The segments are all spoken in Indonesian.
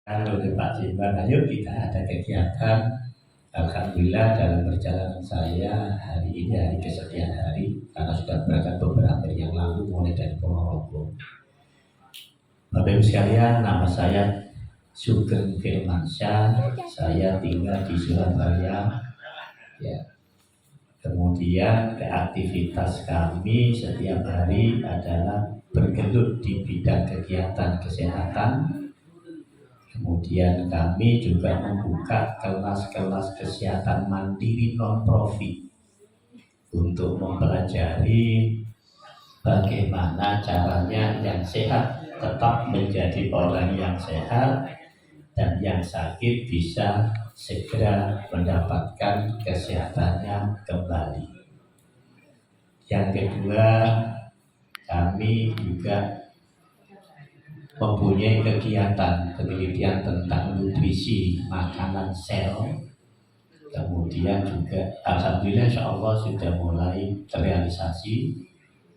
Oleh Pak Jimban, ayo kita ada kegiatan. Alhamdulillah dalam perjalanan saya hari ini hari kesekian hari, karena sudah berangkat beberapa hari yang lalu mulai dari Ponorogo. Bapak Ibu sekalian, nama saya Sugeng Firmansyah, saya tinggal di Surabaya. Ya. Kemudian aktivitas kami setiap hari adalah bergelut di bidang kegiatan kesehatan. Kemudian kami juga membuka kelas-kelas kesehatan mandiri non-profit untuk mempelajari bagaimana caranya yang sehat tetap menjadi orang yang sehat dan yang sakit bisa segera mendapatkan kesehatannya kembali. Yang kedua, kami juga mempunyai kegiatan penelitian tentang nutrisi makanan sel. Kemudian juga alhamdulillah insya Allah sudah mulai terrealisasi.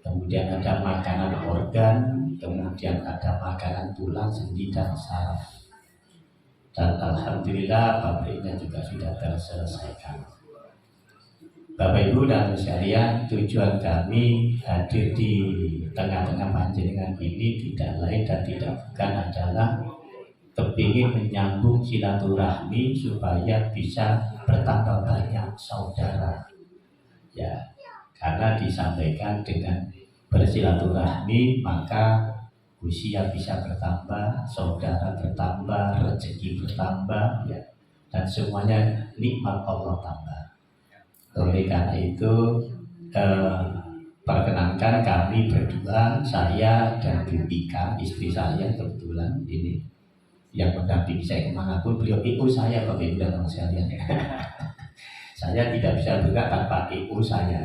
Kemudian ada makanan organ, kemudian ada makanan tulang, sendi dan saraf. Dan alhamdulillah pabriknya juga sudah terselesaikan. Bapak Ibu dan sekalian, tujuan kami hadir di tengah-tengah panjenengan ini tidak lain dan tidak bukan adalah kepingin menyambung silaturahmi supaya bisa bertambah banyak saudara. Ya, karena disampaikan dengan bersilaturahmi maka usia bisa bertambah, saudara bertambah, rezeki bertambah, ya, dan semuanya nikmat Allah tambah. Oleh karena itu, perkenankan kami berdua, saya dan Bu Ika, istri saya kebetulan ini yang mendampingi saya kemanapun, beliau IO saya, Bapak Ibu dan sekalian. Saya tidak bisa buka tanpa IO saya.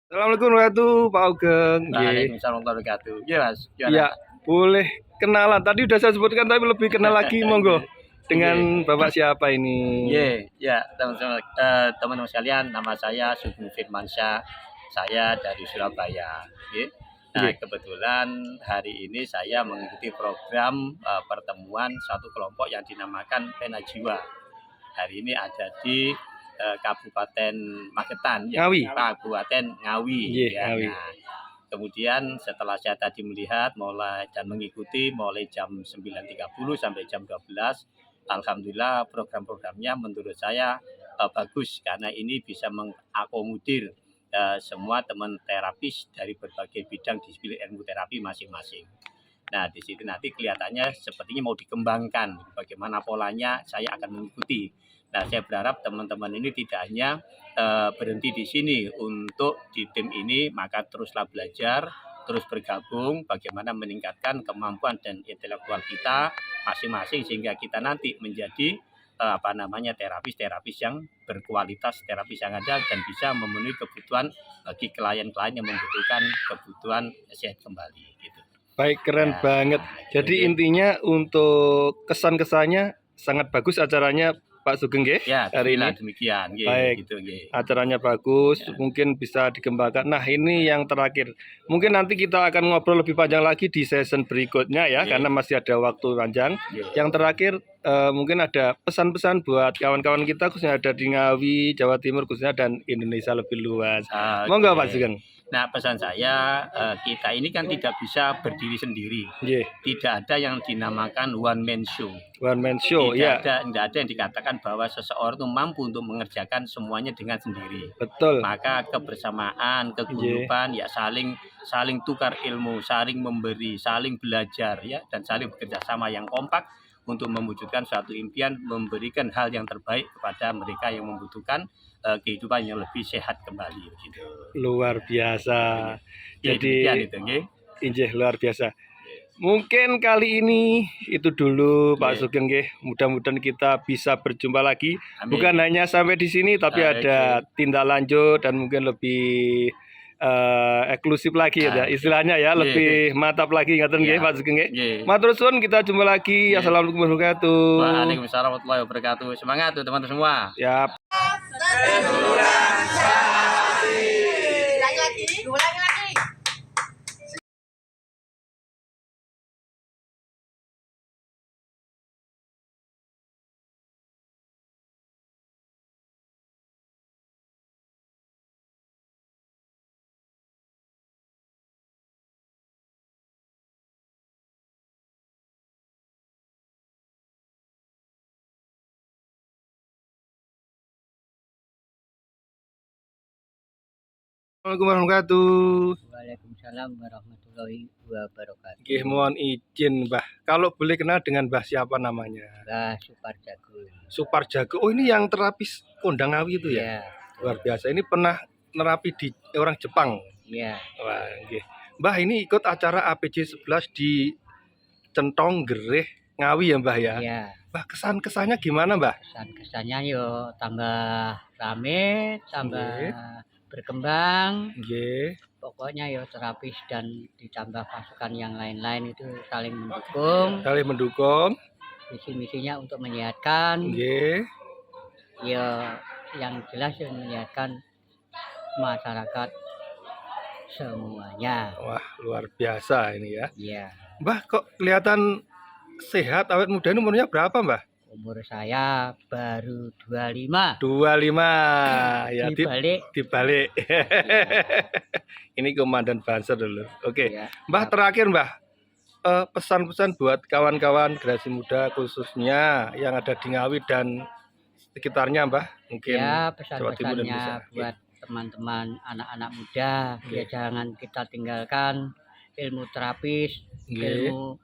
Assalamualaikum warahmatullahi wabarakatuh, Pak Ugeng. Waalaikumsalam warahmatullahi wabarakatuh. Ya Mas, ya, boleh kenalan. Tadi udah saya sebutkan tapi lebih kenal lagi, monggo. Dengan Bapak siapa ini? Ya, teman-teman sekalian, nama saya Sugeng Firmansyah. Saya dari Surabaya. Nah, kebetulan hari ini saya mengikuti program pertemuan satu kelompok yang dinamakan Pena Jiwa. Hari ini ada di Kabupaten Magetan, Ngawi. Kabupaten Ngawi. Ngawi. Nah, kemudian setelah saya tadi melihat dan mengikuti mulai jam 9.30 sampai jam 12, alhamdulillah program-programnya menurut saya bagus karena ini bisa mengakomodir semua teman terapis dari berbagai bidang disiplin ilmu terapi masing-masing. Nah, di situ nanti kelihatannya sepertinya mau dikembangkan. Bagaimana polanya saya akan mengikuti. Nah, saya berharap teman-teman ini tidak hanya berhenti di sini untuk di tim ini, maka teruslah belajar, terus bergabung bagaimana meningkatkan kemampuan dan intelektual kita masing-masing sehingga kita nanti menjadi terapis yang berkualitas, terapis yang ada dan bisa memenuhi kebutuhan bagi klien-klien yang membutuhkan kebutuhan sehat kembali. Gitu. Baik, keren banget. Jadi intinya untuk kesan-kesannya sangat bagus acaranya Pak Sugeng ya, hari ini. Demikian. Baik, gitu, acaranya bagus, mungkin bisa dikembangkan. Nah, ini yang terakhir. Mungkin nanti kita akan ngobrol lebih panjang lagi di season berikutnya ya, karena masih ada waktu panjang. Yang terakhir, mungkin ada pesan-pesan buat kawan-kawan kita khususnya ada di Ngawi, Jawa Timur khususnya dan Indonesia lebih luas. Monggo Pak Sugeng. Nah, pesan saya, kita ini kan tidak bisa berdiri sendiri. Tidak ada yang dinamakan one man show. One man show, tidak ada yang dikatakan bahwa seseorang itu mampu untuk mengerjakan semuanya dengan sendiri. Betul. Maka kebersamaan, keguyuban, ya saling tukar ilmu, saling memberi, saling belajar, ya, dan saling bekerja sama yang kompak untuk mewujudkan suatu impian, memberikan hal yang terbaik kepada mereka yang membutuhkan kehidupan yang lebih sehat kembali. Gitu. Luar biasa. Jadi injih luar biasa. Mungkin kali ini itu dulu Pak Sugeng. Mudah-mudahan kita bisa berjumpa lagi. Amin. Bukan hanya sampai di sini, tapi ada tindak lanjut dan mungkin lebih eksklusif lagi ya istilahnya ya, lebih mantap lagi ngaten nggih Pak Sugeng. Matur suwun, kita jumpa lagi. Assalamualaikum warahmatullahi wabarakatuh. Waalaikumsalam warahmatullahi wabarakatuh. Semangat tuh teman-teman semua. Siap. Assalamualaikum warahmatullahi wabarakatuh. Waalaikumsalam warahmatullahi wabarakatuh. Nggih, mohon izin, Mbah. Kalau boleh kenal dengan Mbah siapa namanya? Mbah Suparjago. Suparjago. Oh, ini yang terapis kondang ngawi itu ya? Iya, Luar biasa. Ini pernah nerapi di orang Jepang. iya. Wah, nggih. Mbah ini ikut acara APJ 11 di Centong Gereh Ngawi ya, Mbah ya? Iya. Mbah, kesan-kesannya gimana, Mbah? Kesannya yo tambah rame, tambah Nggih. berkembang. Nggih. Pokoknya yo terapis dan ditambah pasukan yang lain-lain itu saling mendukung. Saling mendukung. Misi-misinya untuk menyehatkan. Nggih. Yo yang jelas yang menyehatkan masyarakat semuanya. Wah, luar biasa ini ya. Iya. Mbah, kok kelihatan sehat, awet muda. Ini umurnya berapa, Mbah? Umur saya baru 25. 25. Ya, Dibalik. dibalik. Ini komandan Banser dulu. Oke. Ya. Mbah, terakhir, Mbah. Pesan-pesan buat kawan-kawan generasi muda khususnya yang ada di Ngawi dan sekitarnya, Mbah. Mungkin Ya, Jawa Timur dan pesan-pesannya Indonesia. buat teman-teman anak-anak muda, Oke. ya jangan kita tinggalkan ilmu terapis, Oke. ilmu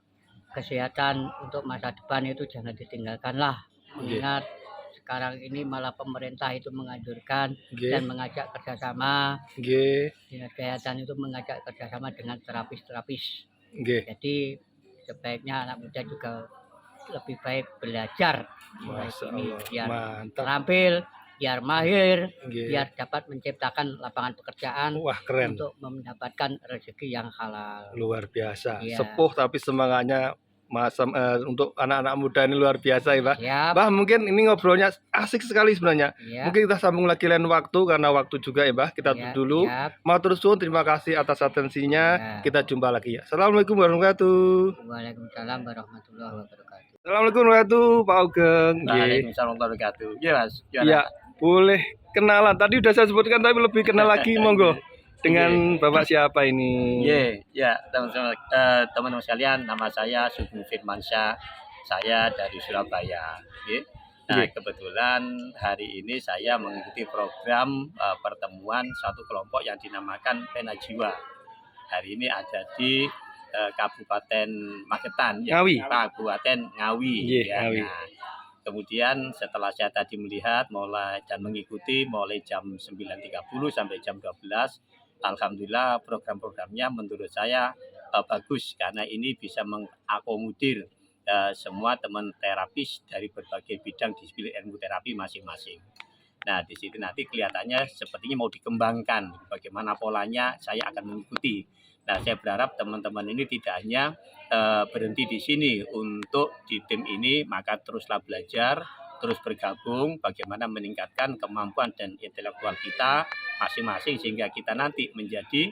kesehatan untuk masa depan itu jangan ditinggalkan lah. Oke. Mengingat sekarang ini malah pemerintah itu menganjurkan Oke. dan mengajak kerjasama. Oke. Dinas kesehatan itu mengajak kerjasama dengan terapis-terapis. Oke. Jadi sebaiknya anak muda juga lebih baik belajar Masya ini Allah. biar Mantap. terampil, biar mahir, Oke. biar dapat menciptakan lapangan pekerjaan Wah, keren. untuk mendapatkan rezeki yang halal. Luar biasa. Iya. Sepuh tapi semangatnya untuk anak-anak muda ini luar biasa ya, Mbah. Siap. Mbah, mungkin ini ngobrolnya asik sekali sebenarnya. Ya. Mungkin kita sambung lagi lain waktu karena waktu juga ya, Mbah. Kita tutup dulu. Siap. Matur suwun, terima kasih atas atensinya. Ya. Kita jumpa lagi ya. Assalamualaikum warahmatullahi wabarakatuh. Waalaikumsalam warahmatullahi wabarakatuh. Assalamualaikum warahmatullahi wabarakatuh, Pak Ugeng. Waalaikumsalam warahmatullahi wabarakatuh. Iya, Mas. Gimana? Ya, boleh kenalan. Tadi udah saya sebutkan tapi lebih kenal lagi, monggo. Dengan Bapak siapa ini? Ya, teman-teman sekalian, nama saya Sugeng Firmansyah. Saya dari Surabaya. Nah, kebetulan hari ini saya mengikuti program pertemuan satu kelompok yang dinamakan Pena Jiwa. Hari ini ada di Kabupaten Magetan, Ngawi. Kabupaten Ngawi. Ya. Ngawi. Nah, kemudian setelah saya tadi melihat mengikuti mulai jam 9.30 sampai jam 12, alhamdulillah program-programnya menurut saya bagus karena ini bisa mengakomodir semua teman terapis dari berbagai bidang disiplin ilmu terapi masing-masing. Nah, di situ nanti kelihatannya sepertinya mau dikembangkan. Bagaimana polanya saya akan mengikuti. Nah, saya berharap teman-teman ini tidak hanya berhenti di sini untuk di tim ini, maka teruslah belajar, terus bergabung bagaimana meningkatkan kemampuan dan intelektual kita masing-masing sehingga kita nanti menjadi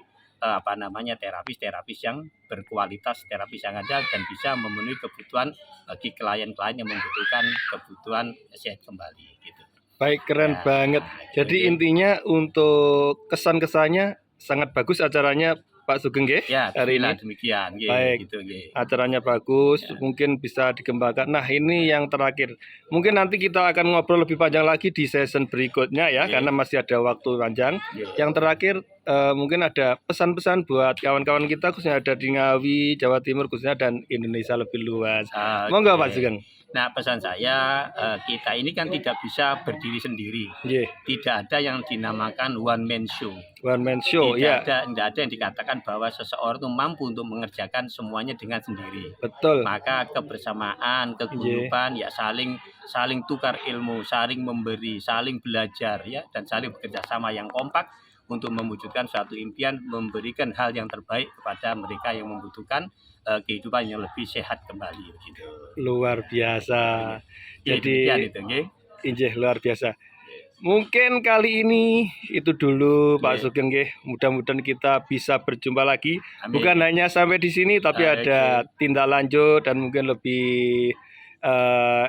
terapis yang berkualitas, terapis yang ada dan bisa memenuhi kebutuhan bagi klien-klien yang membutuhkan kebutuhan sehat kembali gitu. Baik, keren Ya, banget. Jadi intinya untuk kesan-kesannya sangat bagus acaranya Pak Sugeng nggih, ya, hari ini. demikian nggih, Baik. gitu nggih. Acaranya bagus, Ya. mungkin bisa dikembangkan. Nah, ini yang terakhir. Mungkin nanti kita akan ngobrol lebih panjang lagi di season berikutnya ya, Oke. karena masih ada waktu panjang. Nggih. Yang terakhir mungkin ada pesan-pesan buat kawan-kawan kita khususnya ada di Ngawi, Jawa Timur khususnya dan Indonesia lebih luas. Monggo Pak Sugeng. Nah, pesan saya kita ini kan tidak bisa berdiri sendiri. Nggih, Tidak ada yang dinamakan one man show. one man show Tidak ya. ada yang dikatakan bahwa seseorang itu mampu untuk mengerjakan semuanya dengan sendiri. Betul. Maka kebersamaan, keguyuban, ya saling tukar ilmu, saling memberi, saling belajar ya dan saling bekerja sama yang kompak untuk mewujudkan suatu impian, memberikan hal yang terbaik kepada mereka yang membutuhkan kehidupan yang lebih sehat kembali gitu. Luar biasa. Jadi demikian itu nggih. injih luar biasa. Mungkin kali ini itu dulu Pak Nggih. Sugeng nggih. Mudah-mudahan kita bisa berjumpa lagi. Amin. Bukan hanya sampai di sini tapi ada tindak lanjut dan mungkin lebih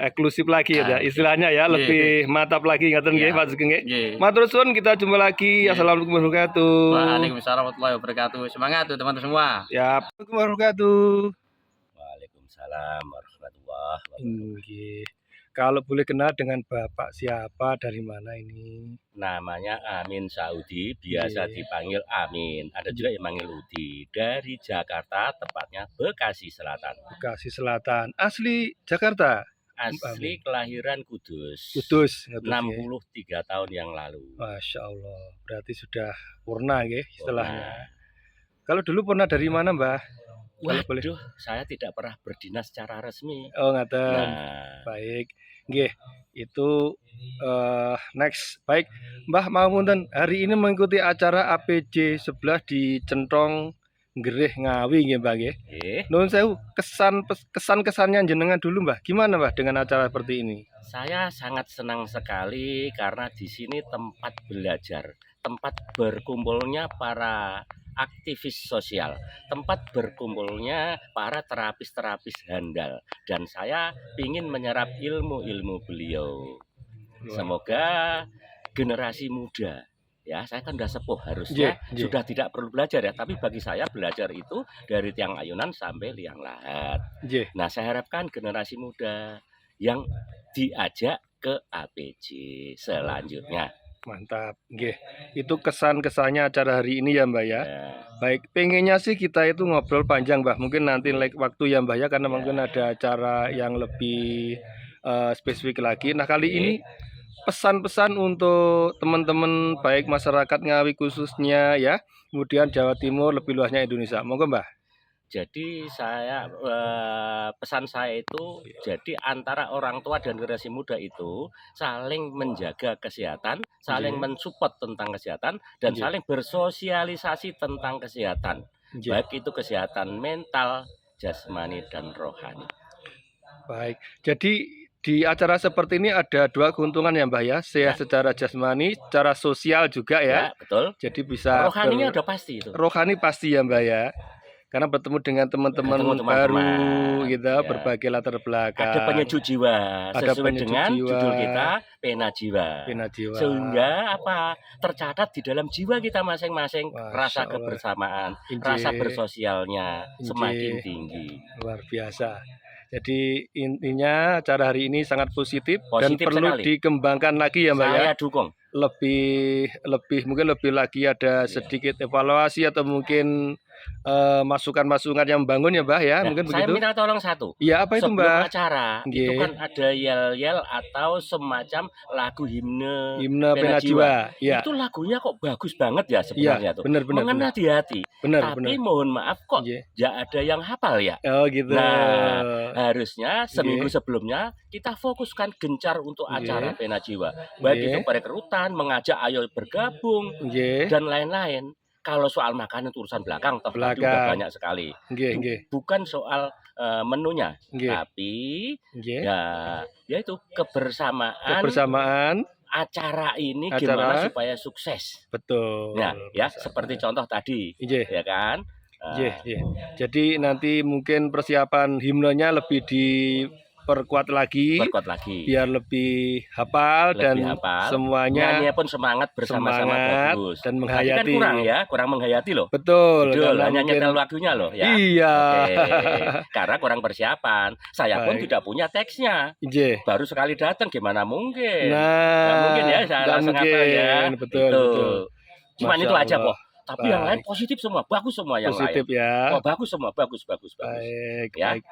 eksklusif lagi ya istilahnya ya, Nggih. lebih mantap lagi ngaten nggih Iya. Pak Sugeng nggih. Nggih. Matur suwun, kita jumpa lagi. Nggih. Assalamualaikum warahmatullahi wabarakatuh. Waalaikumsalam warahmatullahi wabarakatuh. Semangat tuh teman-teman semua. Ya, Assalamualaikum warahmatullahi wabarakatuh. Waalaikumsalam warahmatullahi wabarakatuh. Nggih. Kalau boleh kenal dengan Bapak siapa, dari mana ini? Namanya Amin Saudi, biasa Nggih. dipanggil Amin. Ada juga yang manggil Udi. Dari Jakarta, tepatnya Bekasi Selatan. Bekasi Selatan. Asli Jakarta? Asli kelahiran Kudus. Kudus, ngertos nggih. 63 tahun yang lalu. Masya Allah, berarti sudah purna nggih istilahnya. Purna. Kalau dulu pernah dari mana, Mbah? Kalau boleh. Waduh, saya tidak pernah berdinas secara resmi. Oh, ngaten. Nah, Baik. Nggih, itu next. Baik, Mbah Mamunten hari ini mengikuti acara APJ 11 di Centong Gereh Ngawi nggih, Mbah nggih. Nuwun sewu, kesan-kesannya jenengan dulu, Mbah. Gimana, Mbah, dengan acara seperti ini? saya sangat senang sekali karena di sini tempat belajar, tempat berkumpulnya para aktivis sosial, tempat berkumpulnya para terapis-terapis handal, dan saya ingin menyerap ilmu-ilmu beliau. Semoga generasi muda, ya saya kan udah sepuh harusnya Nggih. sudah tidak perlu belajar ya, tapi bagi saya belajar itu dari tiang ayunan sampai liang lahat. Nggih. Nah, saya harapkan generasi muda yang diajak ke APJ selanjutnya. Mantap, nggih. Itu kesan-kesannya acara hari ini ya, Mbak ya. Ya, Baik, pengennya sih kita itu ngobrol panjang, Mbah. Mungkin nanti like waktu ya, Mbah ya, karena Ya. mungkin ada acara yang lebih spesifik lagi. Nah, kali Oke. ini pesan-pesan untuk teman-teman baik masyarakat Ngawi khususnya ya, kemudian Jawa Timur, lebih luasnya Indonesia. Monggo, Mbah. Jadi pesan saya itu, jadi antara orang tua dan generasi muda itu saling menjaga kesehatan, saling Nggih. mensupport tentang kesehatan, dan Nggih. saling bersosialisasi tentang kesehatan. Nggih. Baik itu kesehatan mental, jasmani, dan rohani. Baik. Jadi di acara seperti ini ada dua keuntungan ya, Mbah ya. Sehat secara jasmani, secara sosial juga ya. Ya, betul. Jadi bisa Rohaninya udah pasti itu. rohani pasti ya, Mbah ya. Karena bertemu dengan teman-teman Ketemu teman-teman, baru gitu, ya. berbagai latar belakang. Ada penyejuk jiwa, Ada sesuai penyejuk dengan jiwa. judul kita, Pena Jiwa. Pena jiwa. Sehingga apa? Tercatat di dalam jiwa kita masing-masing Masya rasa Allah. kebersamaan, Injih. rasa bersosialnya Injih. semakin tinggi. Luar biasa. Jadi intinya acara hari ini sangat positif dan Positif perlu sekali. dikembangkan lagi ya, Mbak ya. Saya dukung. Mungkin lebih lagi ada sedikit evaluasi atau mungkin masukan-masukan yang membangun ya, Mbah ya. Nah, Mungkin saya begitu. minta tolong satu. Iya, apa itu, Sebelum Mbah? acara itu Nggih. kan ada yel-yel atau semacam lagu himne Himne Pena Jiwa. Iya. Itu lagunya kok bagus banget ya sebenarnya tuh. benar. Mengena di hati. Benar. Tapi mohon maaf kok Nggih. ya ada yang hafal ya. Oh gitu. Nah, harusnya seminggu sebelumnya kita fokuskan gencar untuk acara Nggih. Pena Jiwa. Baik Nggih. itu perekrutan, mengajak ayo bergabung, Nggih. dan lain-lain. Kalau soal makanan itu urusan belakang, toh tadi udah Belakang. banyak sekali. Nggih. Bukan soal menunya, Nggih. tapi Nggih. ya itu kebersamaan Kebersamaan. acara ini Acara. gimana supaya sukses. Betul. Nah, ya seperti contoh tadi, Nggih. ya kan? Nggih. Jadi nanti mungkin persiapan himnenya lebih diperkuat lagi, biar lebih hafal lebih dan hafal. semuanya Nyanyinya pun semangat bersama-sama semangat bagus. dan Tadi kan menghayati. kurang menghayati loh. Betul. Betul, karena hanya mungkin- nyetel lagunya loh ya. Iya. Oke, karena kurang persiapan. Saya pun Baik. tidak punya teksnya. Nggih. Baru sekali datang, gimana mungkin? Nah, Nggak mungkin ya, saya nggak langsung hafal ya. mungkin. Betul. Cuman Masya itu aja Allah. kok. Tapi yang lain Baik. positif semua, bagus semua yang Positif lain. ya. Oh, bagus semua, bagus. Baik. Ya. Baik.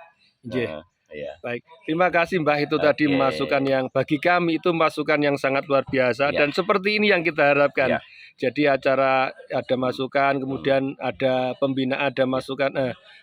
Nggih. Ya. Baik, terima kasih Mbah, itu tadi Oke. masukan yang bagi kami itu masukan yang sangat luar biasa Ya. dan seperti ini yang kita harapkan. Ya. Jadi acara ada masukan, kemudian ada pembinaan, ada masukan,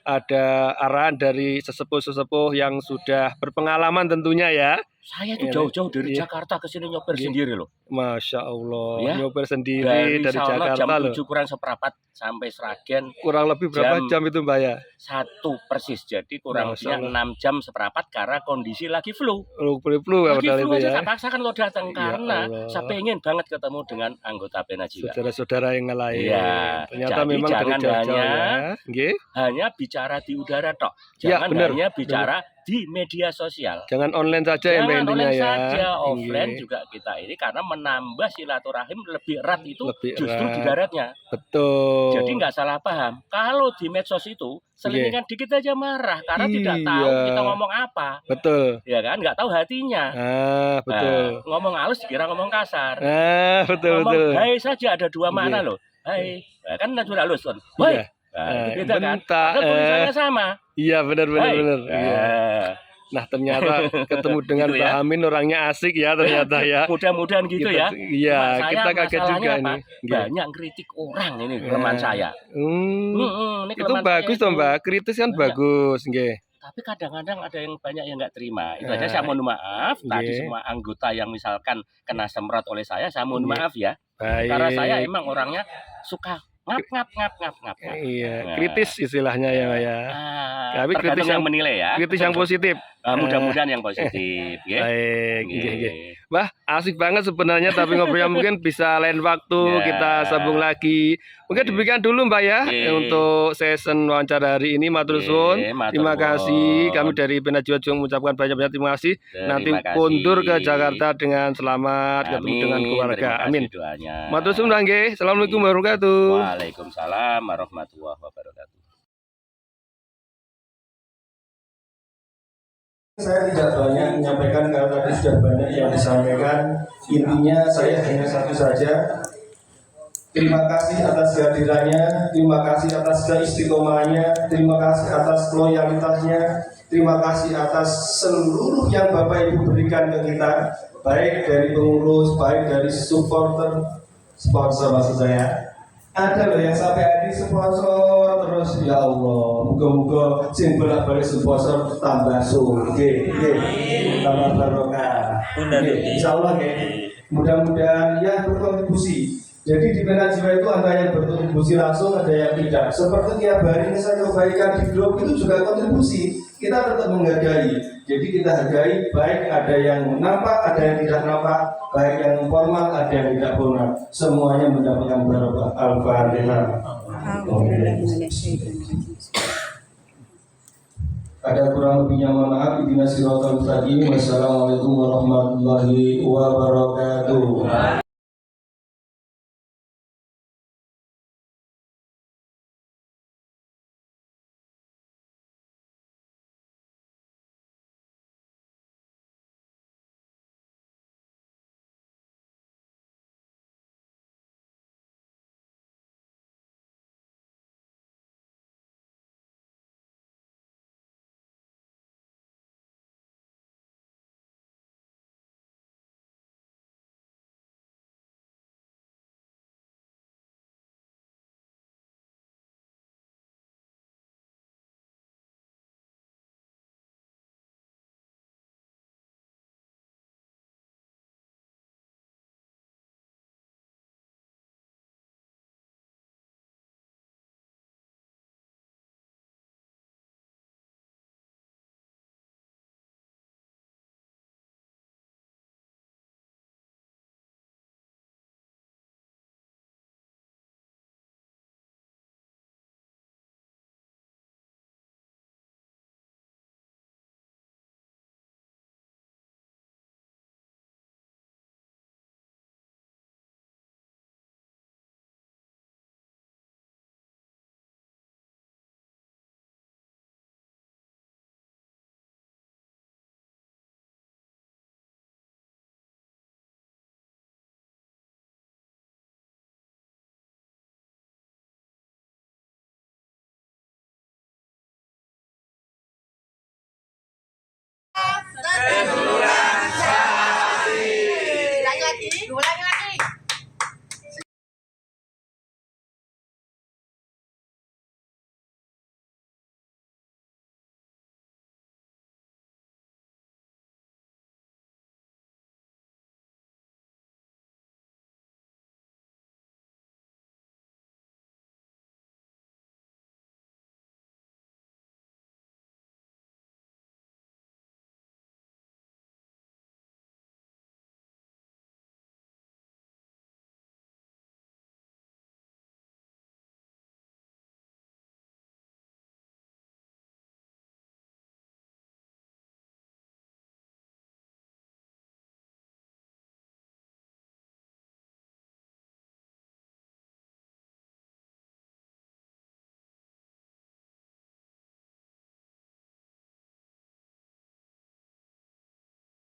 ada arahan dari sesepuh-sesepuh yang sudah berpengalaman tentunya ya. Saya itu Ini. jauh-jauh dari Iya. Jakarta ke sini nyoper Iya. sendiri loh. Masya Allah, Ya. nyoper sendiri Dari dari sana jam Jakarta loh. 7 kurang seperempat sampai Sragen Kurang lebih berapa jam itu Mbak ya? 1 persis. Jadi kurang Masya lebihnya Allah. 6 jam seperempat karena kondisi lagi flu. Flu Lagi padahal flu itu aja ya. saya paksakan lo datang Ya karena Allah. saya pengen banget ketemu dengan anggota Pena Jiwa. Saudara-saudara yang lain. Iya. Ternyata Jadi memang dari jangan jauh-jauh hanya ya. Nggih. Hanya bicara di udara tok. Ya, Jangan benar, hanya bicara di media sosial. Jangan online saja ya Mbak Jangan intinya online ya. saja, offline Inggih. juga kita ini karena menambah silaturahim lebih erat itu Lebih justru di erat. daratnya. Betul. Jadi nggak salah paham. Kalau di medsos itu selingan dikit aja marah karena tidak tahu Iya. kita ngomong apa, Betul. ya kan? Nggak tahu hatinya. Ah, betul. Nah, ngomong halus dikira ngomong kasar. Ah, betul Ngomong betul. hai saja ada dua makna Iya. loh. Hai, nah, kan natural halus kan. Hai, Iya. nah, itu beda kan? Bentar, Padahal tulisannya sama. Iya benar benar Hai. benar. Iya. Nah, Nah ternyata ketemu dengan Gitu Pak ya. Amin orangnya asik ya ternyata ya. mudah-mudahan gitu ya. Iya, Cuma saya kita kaget masalahnya juga apa? ini. Iya. Banyak kritik orang ini kelemahan saya. Itu Ini kelemahan bagus saya toh itu. Mbak, kritis kan Banyak. bagus, nggih. Tapi kadang-kadang ada yang banyak yang nggak terima. Itu aja Nah, saya mohon maaf. Tadi iya. semua anggota yang misalkan kena semprot oleh saya mohon Iya. maaf ya. Baik. Karena saya emang orangnya suka ngap. Iya, Nah. kritis istilahnya ya Mbak ya. Tapi kritis Tergantung yang menilai ya. Kritis yang positif. Mudah-mudahan yang positif. Ya. Baik, nggih nggih. Nggih. Wah, asik banget sebenarnya tapi ngobrolnya mungkin bisa lain waktu Ya. kita sambung lagi. Mungkin demikian dulu Mbak ya untuk season wawancara hari ini. Matur suwun. Matur Terima nuwun. kasih. Kami dari Bina Jiwa Juang mengucapkan banyak-banyak terima kasih. Nanti Terima kasih. kundur ke Jakarta dengan selamat, ketemu dengan keluarga. Terima kasih Amin. doanya. Matur suwun nggih. Assalamualaikum warahmatullahi wabarakatuh. Waalaikumsalam warahmatullahi wabarakatuh. Saya tidak banyak menyampaikan karena tadi sudah banyak yang disampaikan. Intinya saya hanya satu saja. Terima kasih atas kehadirannya, terima kasih atas keistiqomahannya, terima kasih atas loyalitasnya, terima kasih atas seluruh yang Bapak Ibu berikan ke kita, baik dari pengurus, baik dari supporter, sponsor maksud saya. Ada loh yang sampai hari sponsor terus, ya Allah, moga-moga sing bolak-balik sponsor tambah suge, tambah barokah. Insya Allah mudah-mudahan ya berkontribusi. Jadi di Bina Jiwa itu ada yang berkontribusi langsung, ada yang tidak. Seperti tiap hari saya kebaikan di blog itu juga kontribusi. Kita tetap menghargai. Jadi kita hargai, baik ada yang nampak, ada yang tidak nampak, baik yang formal, ada yang tidak formal. Semuanya mendapatkan barokah. Al-Fatihah. Ada kurang lebihnya mohon maaf. Ihdinas siratal mustaqim. Wassalamualaikum warahmatullahi wabarakatuh.